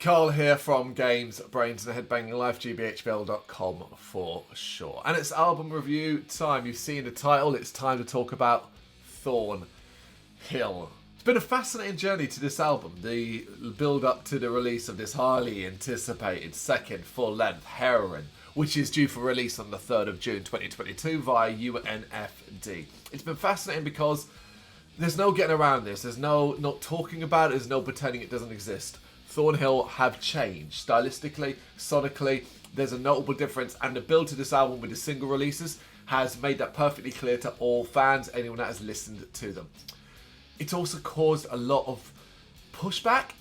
Carl here from Brrraaains A Head-Banging Life, gbhblofficial.com for sure. And it's album review time. You've seen the title. It's time to talk about Thornhill. It's been a fascinating journey to this album. The build up to the release of this highly anticipated second full-length Heroine, which is due for release on the 3rd of June 2022 via UNFD. It's been fascinating because there's no getting around this. There's no not talking about it. There's no pretending it doesn't exist. Thornhill have changed stylistically, sonically. There's a notable difference, and the build to this album with the single releases has made that perfectly clear to all fans, anyone that has listened to them. It's also caused a lot of pushback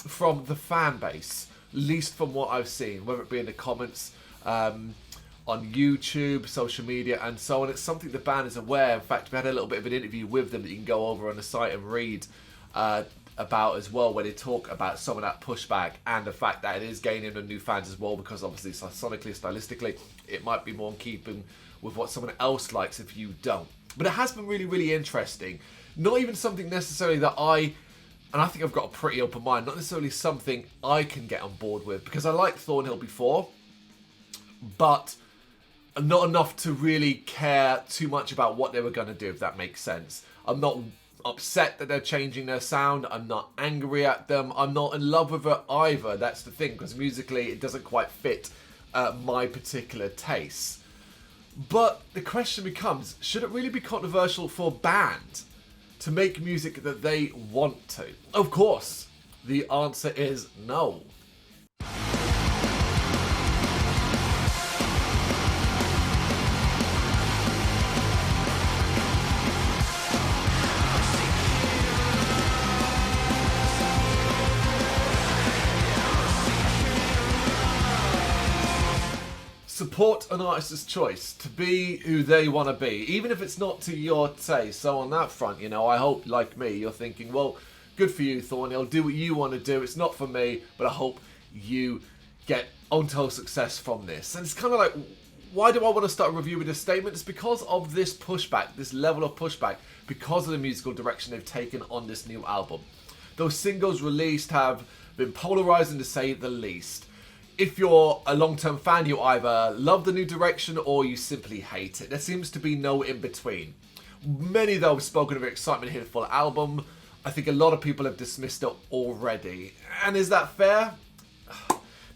from the fan base, at least from what I've seen, whether it be in the comments, on YouTube, social media, and so on. It's something the band is aware. In fact, we had a little bit of an interview with them that you can go over on the site and read about as well, where they talk about some of that pushback and the fact that it is gaining new fans as well, because obviously sonically, stylistically, it might be more in keeping with what someone else likes if you don't. But it has been really, really interesting. Not even something necessarily that I think I've got a pretty open mind, not necessarily something I can get on board with, because I liked Thornhill before, but not enough to really care too much about what they were going to do, if that makes sense. I'm not upset that they're changing their sound. I'm not angry at them. I'm not in love with it either. That's the thing, because musically it doesn't quite fit my particular taste. But the question becomes, should it really be controversial for a band to make music that they want to? Of course, the answer is no. Support an artist's choice to be who they want to be, even if it's not to your taste. So on that front, you know, I hope, like me, you're thinking, well, good for you, Thornhill, do what you want to do. It's not for me, but I hope you get untold success from this. And it's kind of like, why do I want to start a review with this statement? It's because of this pushback, this level of pushback, because of the musical direction they've taken on this new album. Those singles released have been polarizing, to say the least. If you're a long-term fan, you either love the new direction or you simply hate it. There seems to be no in-between. Many, though, have spoken of excitement here for the album. I think a lot of people have dismissed it already. And is that fair?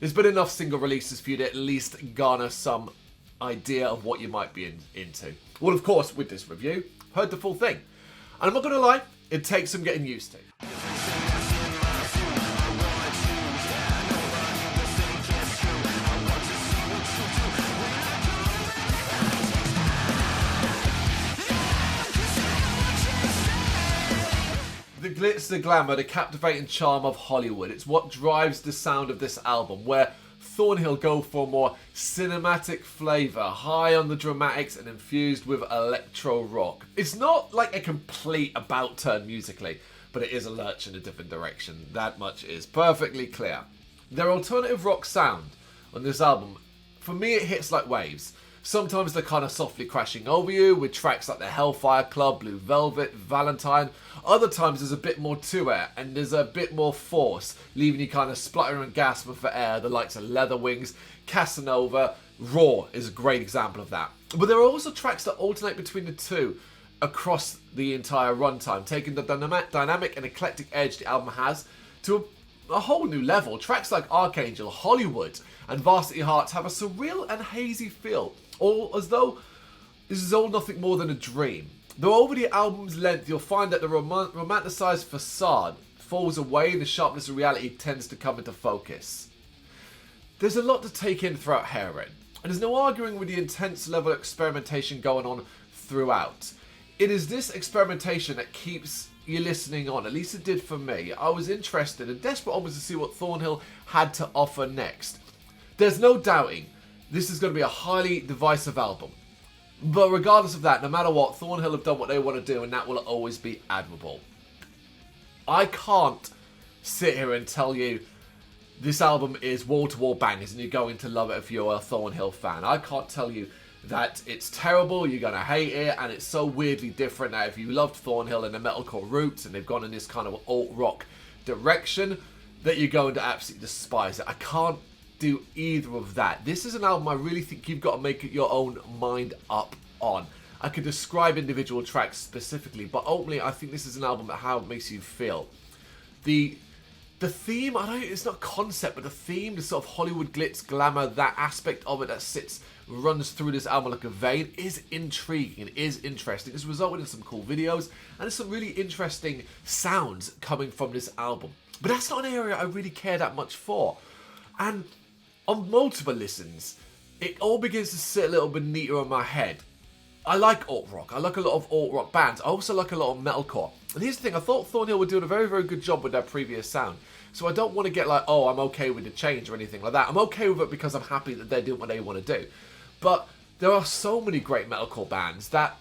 There's been enough single releases for you to at least garner some idea of what you might be into. Well, of course, with this review, heard the full thing. And I'm not going to lie, it takes some getting used to. The glitz, the glamour, the captivating charm of Hollywood. It's what drives the sound of this album, where Thornhill go for a more cinematic flavour, high on the dramatics and infused with electro rock. It's not like a complete about turn musically, but it is a lurch in a different direction. That much is perfectly clear. Their alternative rock sound on this album, for me, it hits like waves. Sometimes they're kind of softly crashing over you with tracks like the Hellfire Club, Blue Velvet, Valentine. Other times there's a bit more to it and there's a bit more force, leaving you kind of spluttering and gasping for air. The likes of Leatherwings, Casanova, Raw is a great example of that. But there are also tracks that alternate between the two across the entire runtime, taking the dynamic and eclectic edge the album has to a whole new level. Tracks like Archangel, Hollywood, and Varsity Hearts have a surreal and hazy feel, all as though this is all nothing more than a dream. Though over the album's length, you'll find that the romanticized facade falls away and the sharpness of reality tends to come into focus. There's a lot to take in throughout Heroine, and there's no arguing with the intense level of experimentation going on throughout. It is this experimentation that keeps you listening on, at least it did for me. I was interested and desperate almost to see what Thornhill had to offer next. There's no doubting this is going to be a highly divisive album. But regardless of that, no matter what, Thornhill have done what they want to do, and that will always be admirable. I can't sit here and tell you this album is wall-to-wall bangers and you're going to love it if you're a Thornhill fan. I can't tell you that it's terrible, you're going to hate it, and it's so weirdly different that if you loved Thornhill and the metalcore roots and they've gone in this kind of alt-rock direction, that you're going to absolutely despise it. I can't do either of that. This is an album I really think you've got to make your own mind up on. I could describe individual tracks specifically, but ultimately I think this is an album about how it makes you feel. The theme, it's not concept, but the theme, the sort of Hollywood glitz, glamour, that aspect of it that runs through this album like a vein is intriguing, it is interesting. It's resulted in some cool videos, and there's some really interesting sounds coming from this album. But that's not an area I really care that much for. And on multiple listens, it all begins to sit a little bit neater on my head. I like alt-rock. I like a lot of alt-rock bands. I also like a lot of metalcore. And here's the thing, I thought Thornhill were doing a very, very good job with their previous sound. So I don't want to get like, oh, I'm okay with the change or anything like that. I'm okay with it because I'm happy that they're doing what they want to do. But there are so many great metalcore bands that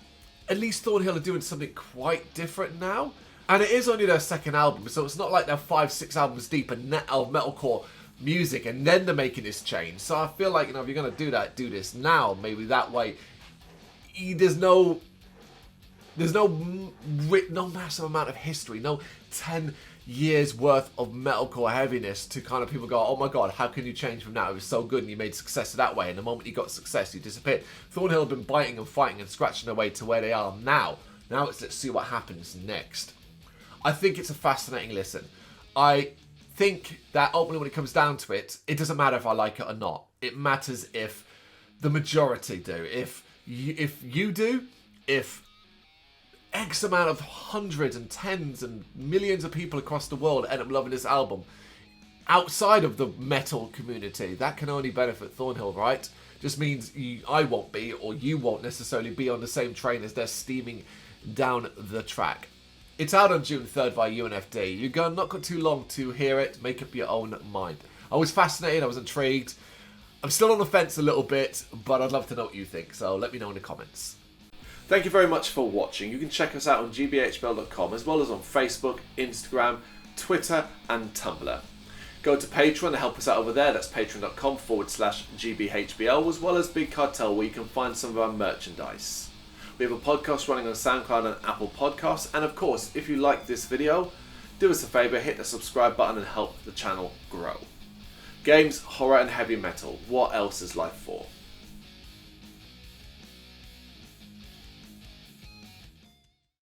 at least Thornhill are doing something quite different now. And it is only their second album, so it's not like they're 5-6 albums deep of metalcore music and then they're making this change. So I feel like, if you're going to do that, do this now. Maybe that way there's no massive amount of history, no 10 years worth of metalcore heaviness to kind of people go, oh my god, how can you change from that? It was so good and you made success that way, and the moment you got success you disappeared. Thornhill have been biting and fighting and scratching their way to where they are now. Now let's see what happens next. I think it's a fascinating listen. I think that ultimately when it comes down to it, it doesn't matter if I like it or not. It matters if the majority do. If you do, if X amount of hundreds and tens and millions of people across the world end up loving this album, outside of the metal community, that can only benefit Thornhill, right? Just means I won't be, or you won't necessarily be on the same train as they're steaming down the track. It's out on June 3rd by UNFD. You're going not got too long to hear it, make up your own mind. I was fascinated, I was intrigued. I'm still on the fence a little bit, but I'd love to know what you think, so let me know in the comments. Thank you very much for watching. You can check us out on gbhbl.com as well as on Facebook, Instagram, Twitter and Tumblr. Go to Patreon to help us out over there. That's patreon.com/gbhbl, as well as Big Cartel, where you can find some of our merchandise. We have a podcast running on SoundCloud and Apple Podcasts, and of course, if you like this video, do us a favour, hit the subscribe button and help the channel grow. Games, horror and heavy metal, what else is life for?